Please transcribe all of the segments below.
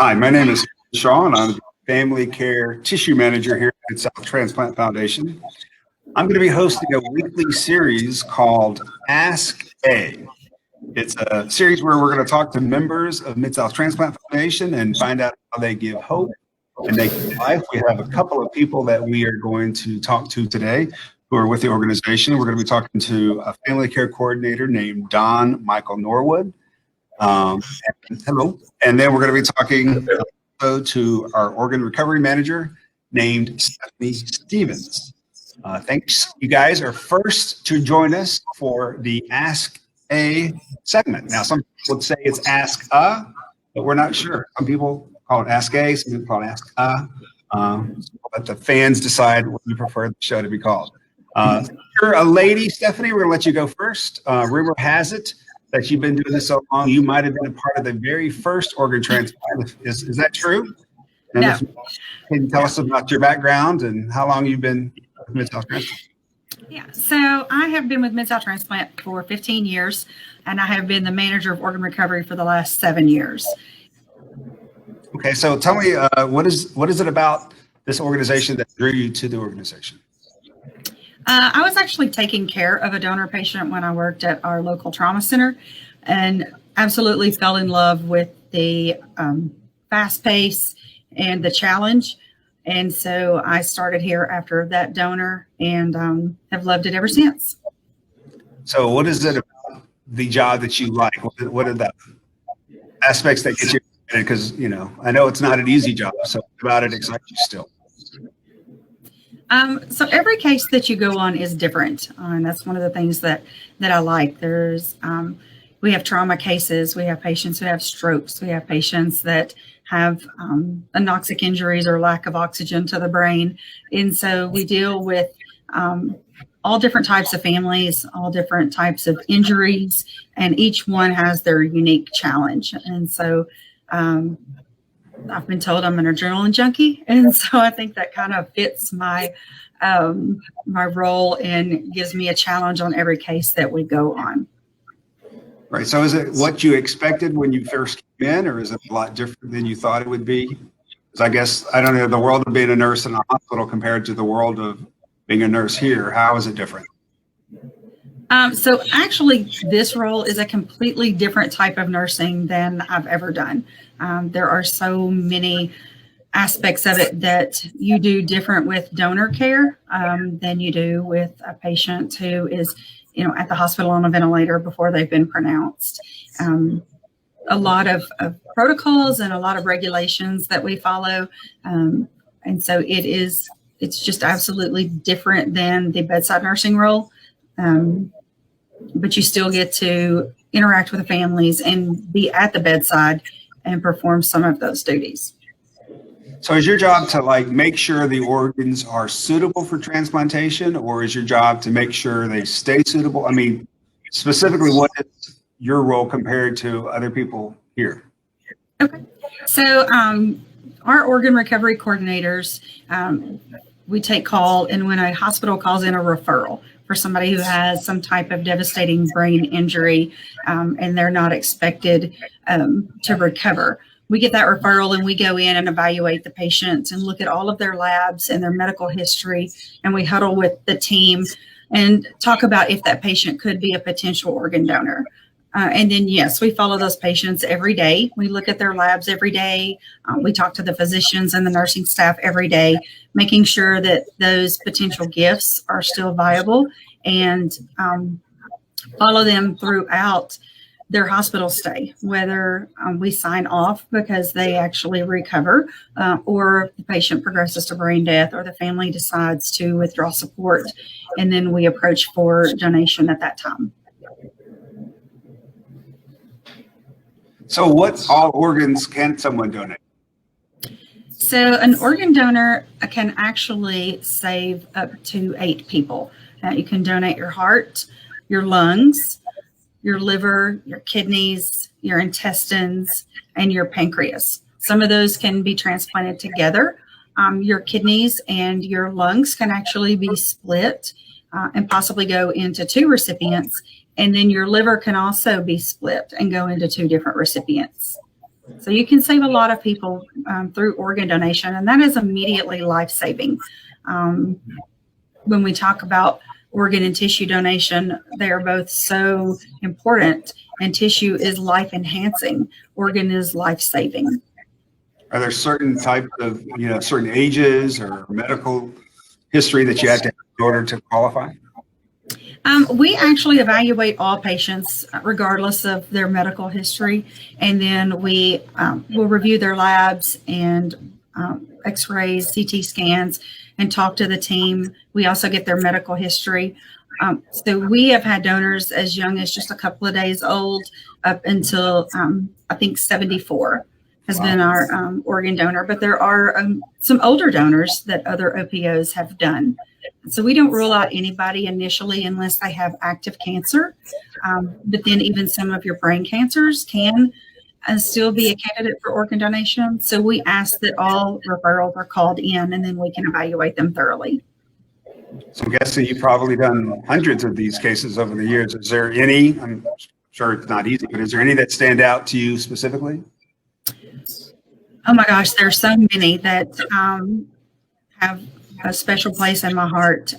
Hi, my name is Sean. I'm the Family Care Tissue Manager here at South Transplant Foundation. I'm going to be hosting a weekly series called Ask A. It's a series where we're going to talk to members of Mid-South Transplant Foundation and find out how they give hope and they give life. We have a couple of people that we are going to talk to today who are with the organization. We're going to be talking to a family care coordinator named Don Michael Norwood. Hello. And then we're going to be talking to our organ recovery manager named Stephanie Stevens. Thanks. You guys are first to join us for the Ask A segment. Now, some people would say it's Ask A, but we're not sure. Some people call it Ask A, some people call it Ask A. Let the fans decide what you prefer the show to be called. You're a lady, Stephanie. We're going to let you go first. Rumor has it that you've been doing this so long, you might have been a part of the very first organ transplant. Is that true? And No. Can you tell us about your background and how long you've been with Mid-South Transplant? Yeah, so I have been with Mid-South Transplant for 15 years, and I have been the manager of organ recovery for the last 7 years. Okay, so tell me, what is it about this organization that drew you to the organization? I was actually taking care of a donor patient when I worked at our local trauma center and absolutely fell in love with the fast pace and the challenge. And so I started here after that donor and have loved it ever since. So what is it about the job that you like? What are the aspects that get you excited? Because, you know, I know it's not an easy job, so what about it excites you still? So every case that you go on is different, and that's one of the things that I like. We have trauma cases, we have patients who have strokes, we have patients that have anoxic injuries or lack of oxygen to the brain, and so we deal with all different types of families, all different types of injuries, and each one has their unique challenge. And so I've been told I'm an adrenaline junkie, and so I think that kind of fits my role and gives me a challenge on every case that we go on. Right. So is it what you expected when you first came in, or is it a lot different than you thought it would be? Because I guess, I don't know, the world of being a nurse in a hospital compared to the world of being a nurse here, how is it different? So actually, this role is a completely different type of nursing than I've ever done. There are so many aspects of it that you do different with donor care than you do with a patient who is, you know, at the hospital on a ventilator before they've been pronounced. A lot of protocols and a lot of regulations that we follow. And so it's just absolutely different than the bedside nursing role. But you still get to interact with the families and be at the bedside and perform some of those duties. So is your job to like make sure the organs are suitable for transplantation, or is your job to make sure they stay suitable? I mean, specifically, what is your role compared to other people here? Okay. So our organ recovery coordinators, we take call, and when a hospital calls in a referral for somebody who has some type of devastating brain injury and they're not expected to recover, we get that referral and we go in and evaluate the patient and look at all of their labs and their medical history, and we huddle with the team and talk about if that patient could be a potential organ donor. And then, yes, we follow those patients every day. We look at their labs every day. We talk to the physicians and the nursing staff every day, making sure that those potential gifts are still viable, and follow them throughout their hospital stay, whether we sign off because they actually recover or the patient progresses to brain death or the family decides to withdraw support, and then we approach for donation at that time. So what all organs can someone donate? So an organ donor can actually save up to 8 people. You can donate your heart, your lungs, your liver, your kidneys, your intestines, and your pancreas. Some of those can be transplanted together. Your kidneys and your lungs can actually be split and possibly go into 2 recipients. And then your liver can also be split and go into 2 different recipients. So you can save a lot of people through organ donation, and that is immediately life-saving. When we talk about organ and tissue donation, they are both so important, and tissue is life-enhancing. Organ is life-saving. Are there certain types of, certain ages or medical history that you have to have in order to qualify? We actually evaluate all patients regardless of their medical history, and then we will review their labs and x-rays, CT scans, and talk to the team. We also get their medical history. So we have had donors as young as just a couple of days old up until I think 74 has been our organ donor, but there are some older donors that other OPOs have done. So we don't rule out anybody initially unless they have active cancer. But then even some of your brain cancers can still be a candidate for organ donation. So we ask that all referrals are called in, and then we can evaluate them thoroughly. So I'm guessing you've probably done hundreds of these cases over the years. Is there any, I'm sure it's not easy, but is there any that stand out to you specifically? Oh my gosh, there are so many that have a special place in my heart.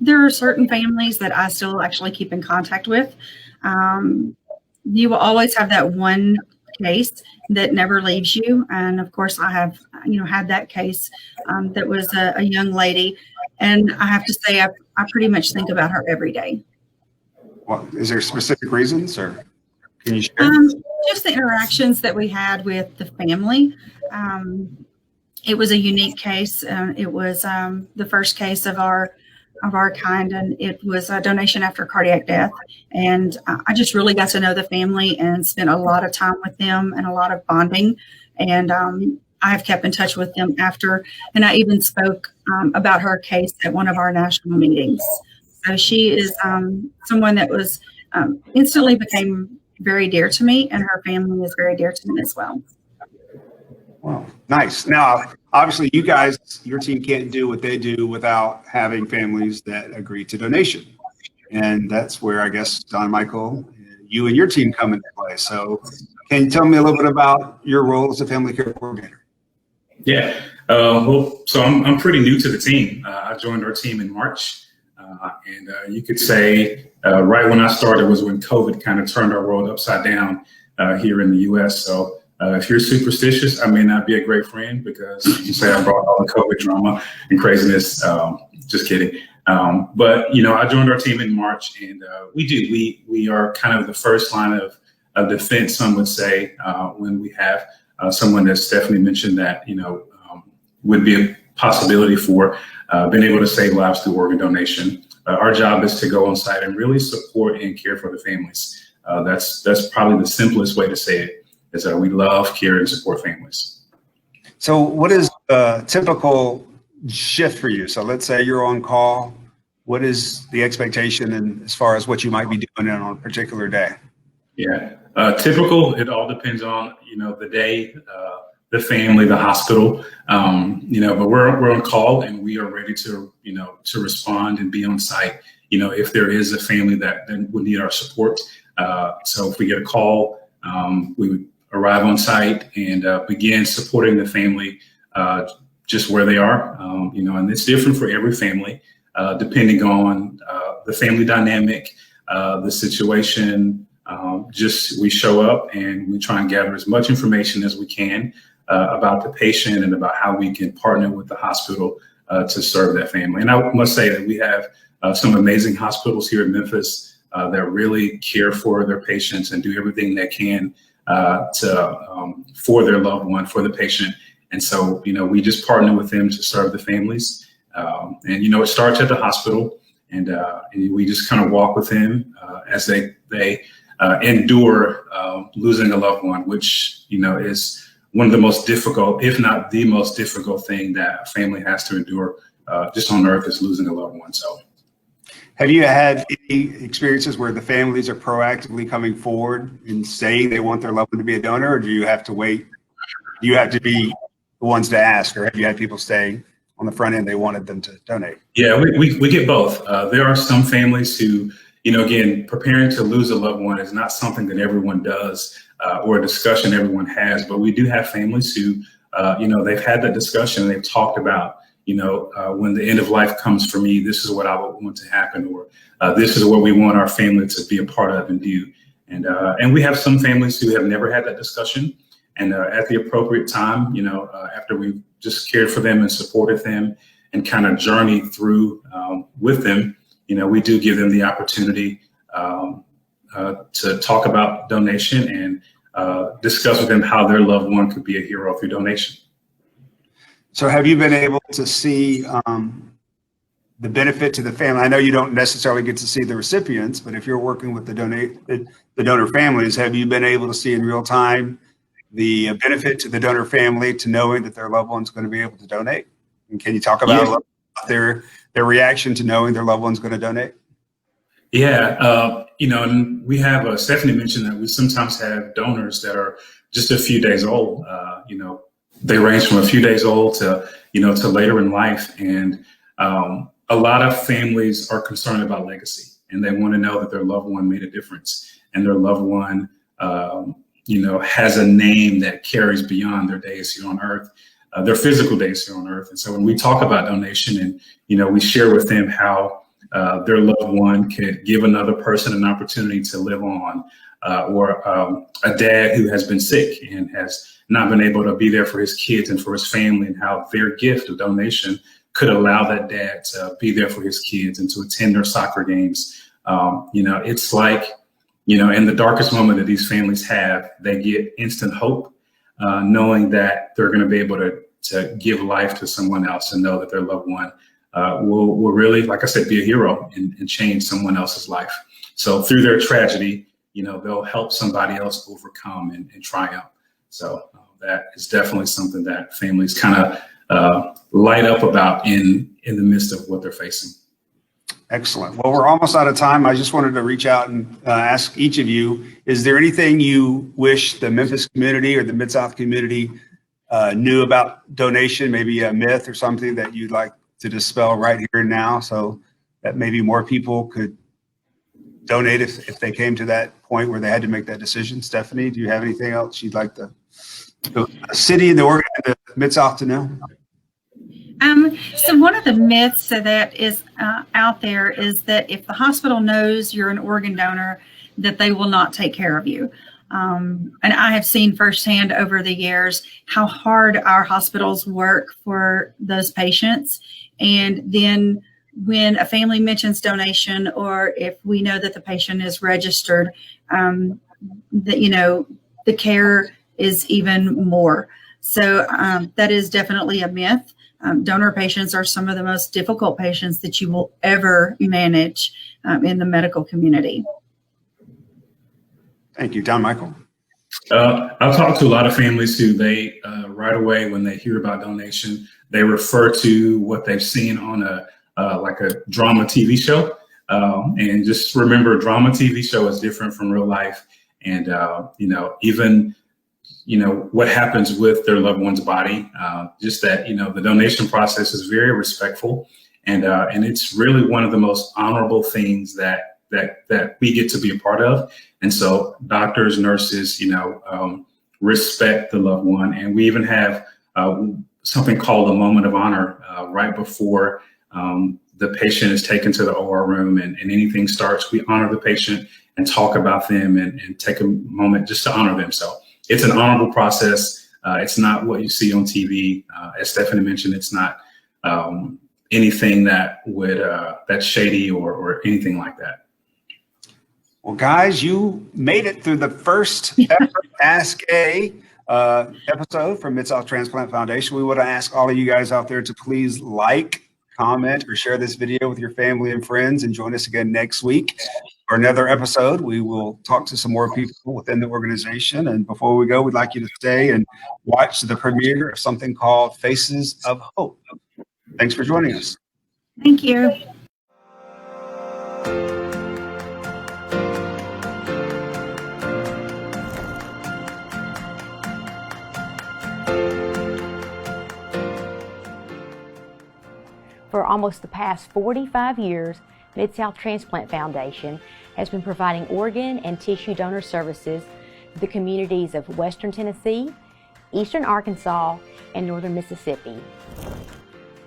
There are certain families that I still actually keep in contact with. You will always have that one case that never leaves you. And of course, I have, had that case that was a young lady. And I have to say, I pretty much think about her every day. Well, is there specific reasons, or can you share? Just the interactions that we had with the family. It was a unique case. It was the first case of our kind, and it was a donation after cardiac death. And I just really got to know the family and spent a lot of time with them and a lot of bonding. And I have kept in touch with them after, and I even spoke about her case at one of our national meetings. So she is someone that was instantly became very dear to me, and her family is very dear to me as well. Wow, nice. Now, obviously, you guys, your team can't do what they do without having families that agree to donation. And that's where I guess, Don Michael, you and your team come into play. So can you tell me a little bit about your role as a family care coordinator? Yeah, well, so I'm pretty new to the team. I joined our team in March. And you could say right when I started was when COVID kind of turned our world upside down here in the U.S. So if you're superstitious, I may not be a great friend because you say I brought all the COVID drama and craziness. Just kidding. But, I joined our team in March, and we are kind of the first line of defense, some would say, when we have someone, as Stephanie mentioned, that, would be a possibility for being able to save lives through organ donation. Our job is to go on site and really support and care for the families. That's probably the simplest way to say it, is that we love, care, and support families. So what is a typical shift for you? So let's say you're on call. What is the expectation and as far as what you might be doing on a particular day? Yeah, typical, it all depends on, the day, the family, the hospital, but we're on call and we are ready to, to respond and be on site, if there is a family that would need our support. So if we get a call, we would arrive on site and begin supporting the family just where they are, and it's different for every family, depending on the family dynamic, the situation. We show up and we try and gather as much information as we can about the patient and about how we can partner with the hospital to serve that family. And I must say that we have some amazing hospitals here in Memphis that really care for their patients and do everything they can for their loved one, for the patient. And so, we just partner with them to serve the families. And, it starts at the hospital, and we just kind of walk with them as they endure losing a loved one, which, is one of the most difficult, if not the most difficult thing that a family has to endure just on earth, is losing a loved one. So, have you had any experiences where the families are proactively coming forward and saying they want their loved one to be a donor, or do you have to wait? Do you have to be the ones to ask, or have you had people saying on the front end they wanted them to donate? Yeah, we get both. There are some families who, again, preparing to lose a loved one is not something that everyone does or a discussion everyone has, but we do have families who, they've had that discussion. They've talked about, when the end of life comes for me, this is what I would want to happen, or this is what we want our family to be a part of and do. And we have some families who have never had that discussion. And at the appropriate time, after we've just cared for them and supported them and kind of journeyed through with them, we do give them the opportunity to talk about donation and discuss with them how their loved one could be a hero through donation. So have you been able to see the benefit to the family? I know you don't necessarily get to see the recipients, but if you're working with the donor families, have you been able to see in real time the benefit to the donor family to knowing that their loved one's going to be able to donate? And can you talk about their reaction to knowing their loved one's going to donate? Yeah, and we have, Stephanie mentioned that we sometimes have donors that are just a few days old. They range from a few days old to, to later in life. And a lot of families are concerned about legacy, and they want to know that their loved one made a difference and their loved one, has a name that carries beyond their days here on earth, their physical days here on earth. And so when we talk about donation and, we share with them how their loved one could give another person an opportunity to live on, or a dad who has been sick and has not been able to be there for his kids and for his family, and how their gift of donation could allow that dad to be there for his kids and to attend their soccer games. It's like, in the darkest moment that these families have, they get instant hope, knowing that they're going to be able to give life to someone else and know that their loved one will really, like I said, be a hero and change someone else's life. So through their tragedy, they'll help somebody else overcome and triumph. So that is definitely something that families kind of light up about in the midst of what they're facing. Excellent. Well, we're almost out of time. I just wanted to reach out and ask each of you, is there anything you wish the Memphis community or the Mid-South community knew about donation, maybe a myth or something that you'd like to dispel right here and now, so that maybe more people could donate if they came to that point where they had to make that decision? Stephanie, do you have anything else you'd like the city and the Mid-South to know? So one of the myths that is out there is that if the hospital knows you're an organ donor, that they will not take care of you. And I have seen firsthand over the years how hard our hospitals work for those patients. And then when a family mentions donation, or if we know that the patient is registered, the care is even more. So that is definitely a myth. Donor patients are some of the most difficult patients that you will ever manage in the medical community. Thank you. Don Michael. I've talked to a lot of families who they right away when they hear about donation, they refer to what they've seen on a drama TV show. And just remember, a drama TV show is different from real life. And, even what happens with their loved one's body, just that, the donation process is very respectful. And it's really one of the most honorable things that we get to be a part of. And so doctors, nurses, respect the loved one. And we even have something called a moment of honor right before the patient is taken to the OR room and anything starts. We honor the patient and talk about them and take a moment just to honor them. So it's an honorable process. It's not what you see on TV. As Stephanie mentioned, it's not anything that would that's shady or anything like that. Well, guys, you made it through the first ever Ask A episode from Mid-South Transplant Foundation. We want to ask all of you guys out there to please like, comment, or share this video with your family and friends, and join us again next week for another episode. We will talk to some more people within the organization. And before we go, we'd like you to stay and watch the premiere of something called Faces of Hope. Thanks for joining us. Thank you. For almost the past 45 years, Mid-South Transplant Foundation has been providing organ and tissue donor services to the communities of Western Tennessee, Eastern Arkansas, and Northern Mississippi.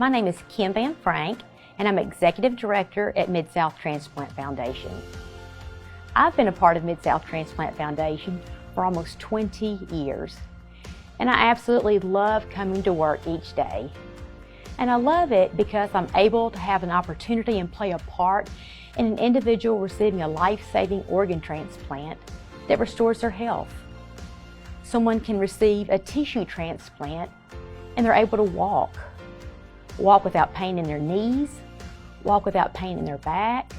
My name is Kim Van Frank, and I'm Executive Director at Mid-South Transplant Foundation. I've been a part of Mid-South Transplant Foundation for almost 20 years, and I absolutely love coming to work each day. And I love it because I'm able to have an opportunity and play a part in an individual receiving a life-saving organ transplant that restores their health. Someone can receive a tissue transplant and they're able to walk without pain in their knees, walk without pain in their back,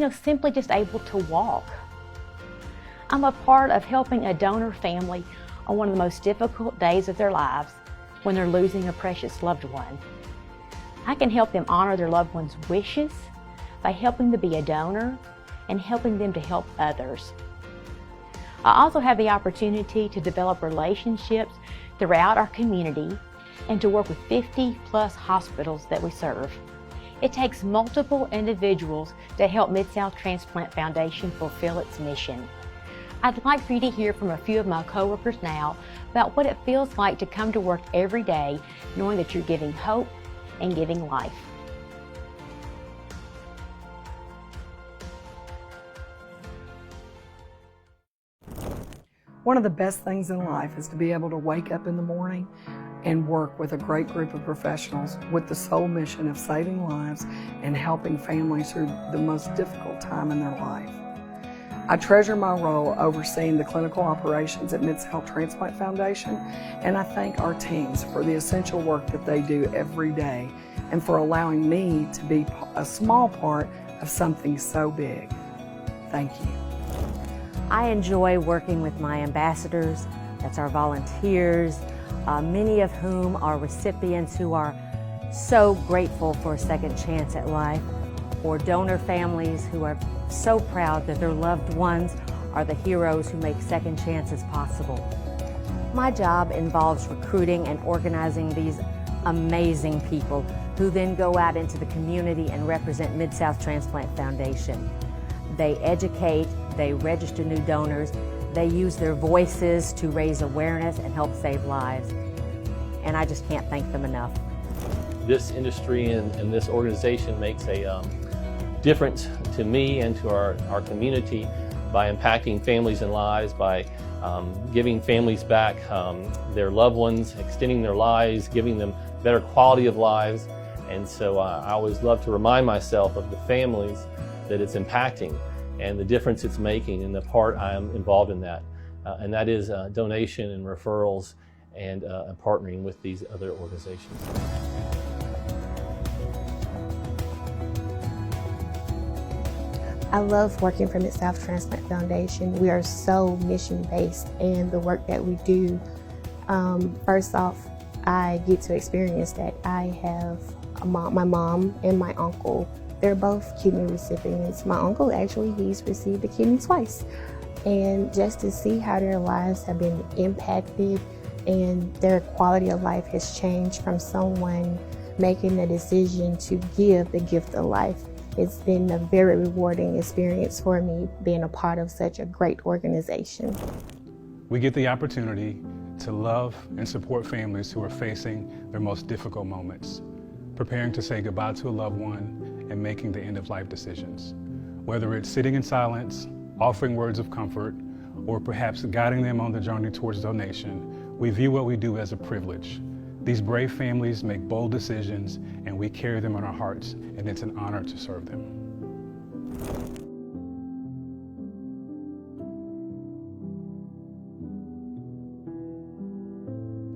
simply just able to walk. I'm a part of helping a donor family on one of the most difficult days of their lives when they're losing a precious loved one. I can help them honor their loved one's wishes by helping them be a donor and helping them to help others. I also have the opportunity to develop relationships throughout our community and to work with 50+ hospitals that we serve. It takes multiple individuals to help Mid-South Transplant Foundation fulfill its mission. I'd like for you to hear from a few of my coworkers now about what it feels like to come to work every day knowing that you're giving hope and giving life. One of the best things in life is to be able to wake up in the morning and work with a great group of professionals with the sole mission of saving lives and helping families through the most difficult time in their life. I treasure my role overseeing the clinical operations at Mid-South Transplant Foundation, and I thank our teams for the essential work that they do every day and for allowing me to be a small part of something so big. Thank you. I enjoy working with my ambassadors, that's our volunteers, many of whom are recipients who are so grateful for a second chance at life, or donor families who are so proud that their loved ones are the heroes who make second chances possible. My job involves recruiting and organizing these amazing people who then go out into the community and represent Mid-South Transplant Foundation. They educate, they register new donors, they use their voices to raise awareness and help save lives. And I just can't thank them enough. This industry and this organization makes a difference to me and to our community by impacting families and lives, by giving families back their loved ones, extending their lives, giving them better quality of lives. And so I always love to remind myself of the families that it's impacting and the difference it's making and the part I am involved in that. And that is donation and referrals and partnering with these other organizations. I love working for Mid-South Transplant Foundation. We are so mission-based in the work that we do. First off, I get to experience that. I have my mom and my uncle. They're both kidney recipients. My uncle, actually, he's received a kidney twice. And just to see how their lives have been impacted and their quality of life has changed from someone making the decision to give the gift of life. It's been a very rewarding experience for me being a part of such a great organization. We get the opportunity to love and support families who are facing their most difficult moments, preparing to say goodbye to a loved one and making the end-of-life decisions. Whether it's sitting in silence, offering words of comfort, or perhaps guiding them on the journey towards donation, we view what we do as a privilege. These brave families make bold decisions and we carry them in our hearts, and it's an honor to serve them.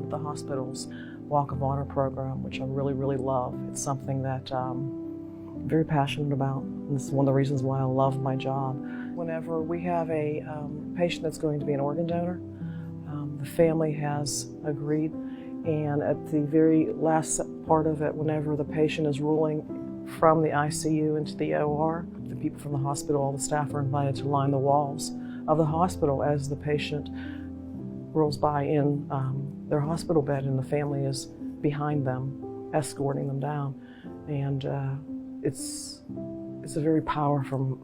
The hospital's Walk of Honor program, which I really love. It's something that I'm very passionate about. And this is one of the reasons why I love my job. Whenever we have a patient that's going to be an organ donor, the family has agreed, and at the very last part of it, whenever the patient is rolling from the ICU into the OR, the people from the hospital, all the staff are invited to line the walls of the hospital as the patient rolls by in their hospital bed, and the family is behind them, escorting them down. And it's It's a very powerful,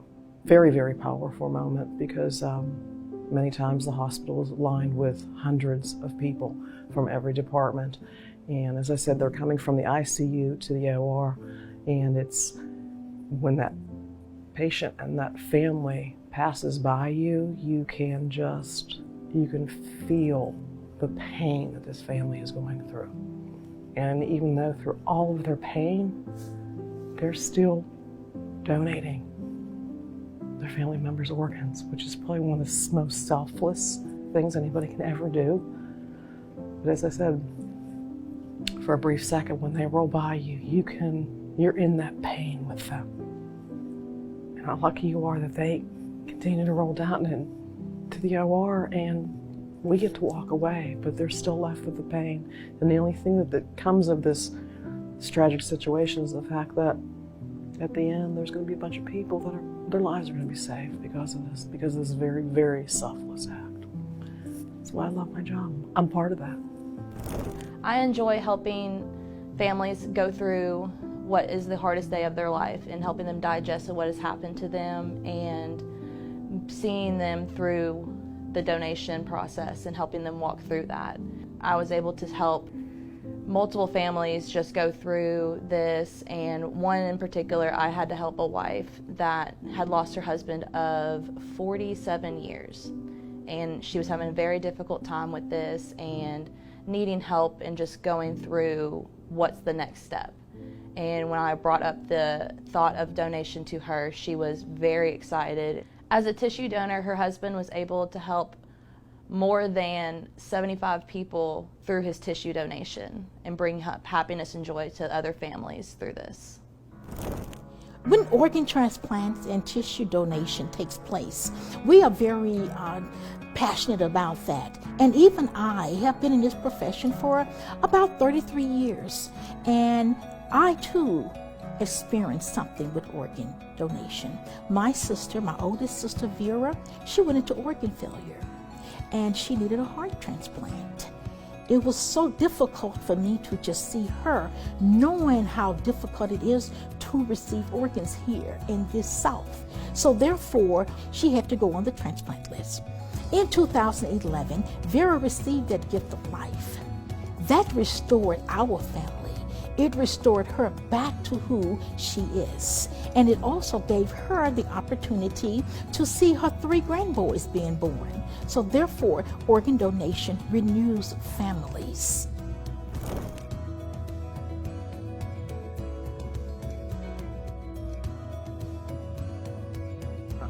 very, very powerful moment because many times the hospital is lined with hundreds of people from every department. And as I said, they're coming from the ICU to the OR. And it's when that patient and that family passes by you, you can feel the pain that this family is going through. And even though through all of their pain, they're still donating their family members' organs, which is probably one of the most selfless things anybody can ever do. But as I said, for a brief second, when they roll by you, you're in that pain with them. And how lucky you are that they continue to roll down to the OR and we get to walk away, but they're still left with the pain. And the only thing that comes of this tragic situation is the fact that at the end, there's going to be a bunch of people that their lives are going to be saved because of this very, very selfless act. That's why I love my job. I'm part of that. I enjoy helping families go through what is the hardest day of their life and helping them digest what has happened to them and seeing them through the donation process and helping them walk through that. I was able to help multiple families just go through this, and one in particular, I had to help a wife that had lost her husband of 47 years. And she was having a very difficult time with this and needing help and just going through what's the next step. And when I brought up the thought of donation to her, she was very excited. As a tissue donor, her husband was able to help more than 75 people through his tissue donation and bring happiness and joy to other families through this. When organ transplants and tissue donation takes place, we are very passionate about that. And even I have been in this profession for about 33 years. And I too experienced something with organ donation. My sister, my oldest sister Vera, she went into organ failure and she needed a heart transplant. It was so difficult for me to just see her, knowing how difficult it is to receive organs here in this South. So therefore, she had to go on the transplant list. In 2011, Vera received that gift of life. That restored our family. It restored her back to who she is. And it also gave her the opportunity to see her 3 grandboys being born. So therefore, organ donation renews families.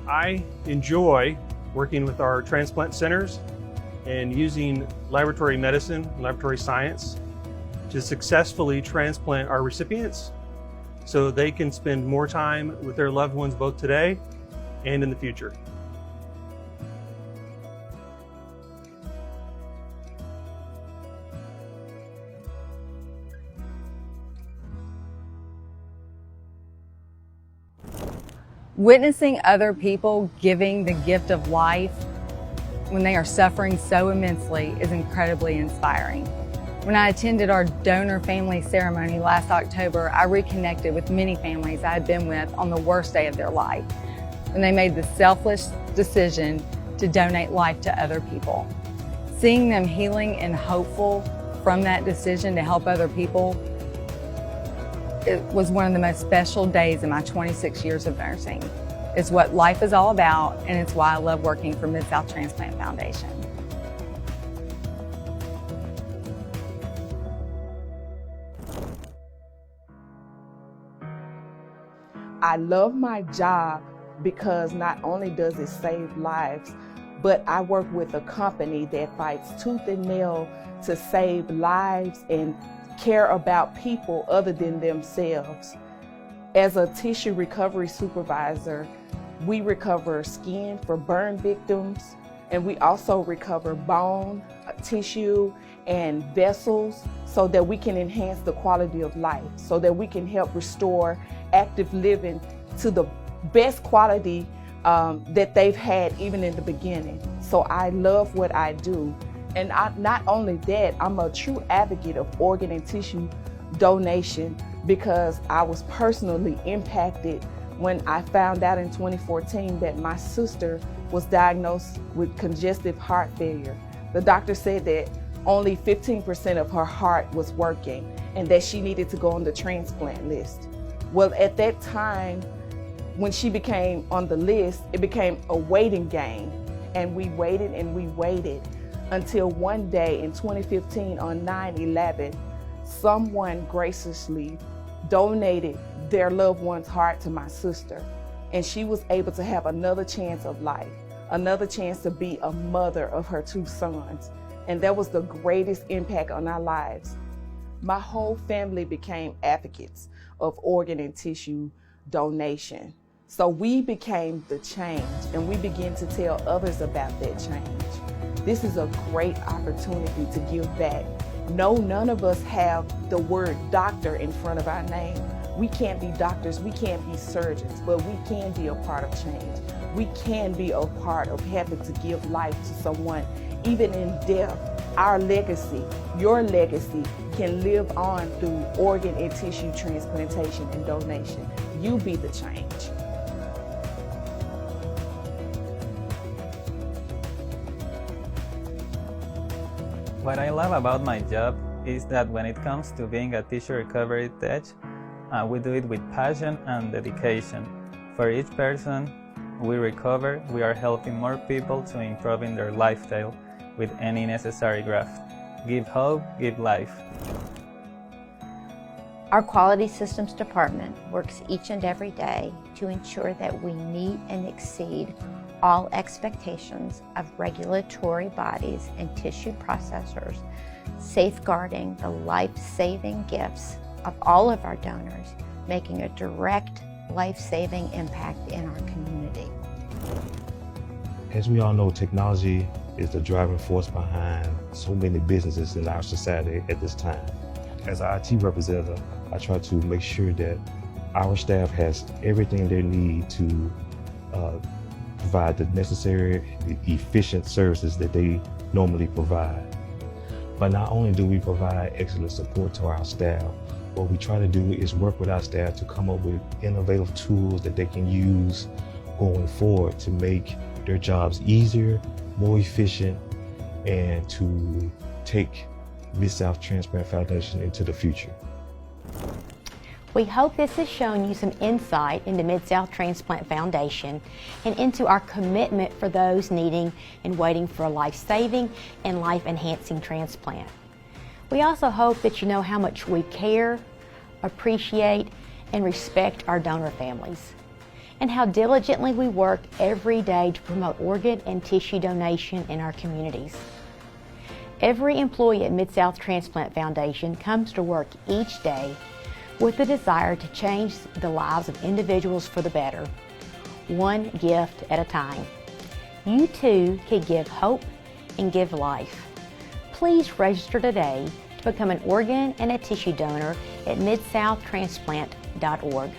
I enjoy working with our transplant centers and using laboratory medicine, laboratory science to successfully transplant our recipients so they can spend more time with their loved ones both today and in the future. Witnessing other people giving the gift of life when they are suffering so immensely is incredibly inspiring. When I attended our donor family ceremony last October, I reconnected with many families I had been with on the worst day of their life, when they made the selfless decision to donate life to other people. Seeing them healing and hopeful from that decision to help other people, it was one of the most special days in my 26 years of nursing. It's what life is all about, and it's why I love working for Mid-South Transplant Foundation. I love my job because not only does it save lives, but I work with a company that fights tooth and nail to save lives and care about people other than themselves. As a tissue recovery supervisor, we recover skin for burn victims, and we also recover bone, tissue, and vessels so that we can enhance the quality of life, so that we can help restore active living to the best quality that they've had even in the beginning. So I love what I do. And not only that, I'm a true advocate of organ and tissue donation because I was personally impacted when I found out in 2014 that my sister was diagnosed with congestive heart failure. The doctor said that only 15% of her heart was working and that she needed to go on the transplant list. Well, at that time, when she became on the list, it became a waiting game. And we waited and we waited until one day in 2015 on 9/11, someone graciously donated their loved one's heart to my sister. And she was able to have another chance of life, another chance to be a mother of her 2 sons. And that was the greatest impact on our lives. My whole family became advocates of organ and tissue donation. So we became the change, and we began to tell others about that change. This is a great opportunity to give back. No, none of us have the word doctor in front of our name. We can't be doctors, we can't be surgeons, but we can be a part of change. We can be a part of having to give life to someone, even in death. Our legacy, your legacy, can live on through organ and tissue transplantation and donation. You be the change. What I love about my job is that when it comes to being a tissue recovery tech, we do it with passion and dedication. For each person we recover, we are helping more people to improving their lifestyle with any necessary graft. Give hope, give life. Our Quality Systems Department works each and every day to ensure that we meet and exceed all expectations of regulatory bodies and tissue processors, safeguarding the life-saving gifts of all of our donors, making a direct life-saving impact in our community. As we all know, technology is the driving force behind so many businesses in our society at this time. As an IT representative, I try to make sure that our staff has everything they need to provide the necessary, efficient services that they normally provide. But not only do we provide excellent support to our staff, what we try to do is work with our staff to come up with innovative tools that they can use going forward to make their jobs easier, more efficient, and to take Mid-South Transplant Foundation into the future. We hope this has shown you some insight into Mid-South Transplant Foundation and into our commitment for those needing and waiting for a life-saving and life-enhancing transplant. We also hope that you know how much we care, appreciate, and respect our donor families, and how diligently we work every day to promote organ and tissue donation in our communities. Every employee at Mid-South Transplant Foundation comes to work each day with the desire to change the lives of individuals for the better, one gift at a time. You too can give hope and give life. Please register today to become an organ and a tissue donor at midsouhtransplant.org.